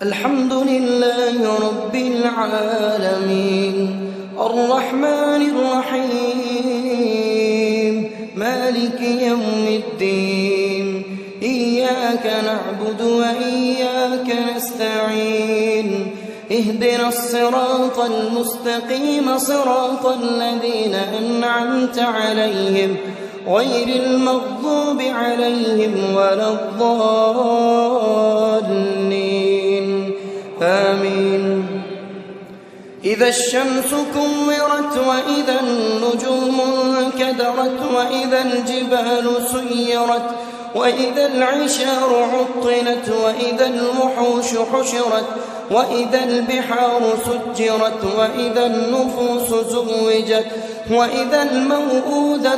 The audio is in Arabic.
الحمد لله رب العالمين الرحمن الرحيم مالك يوم الدين إياك نعبد وإياك نستعين اهدنا الصراط المستقيم صراط الذين أنعمت عليهم غير المغضوب عليهم ولا الضالين آمين. إذا الشمس كورت وإذا النجوم انكدرت وإذا الجبال سيرت وإذا العشار عطلت وإذا الوحوش حشرت وإذا البحار سجرت وإذا النفوس زوجت وإذا الموءودة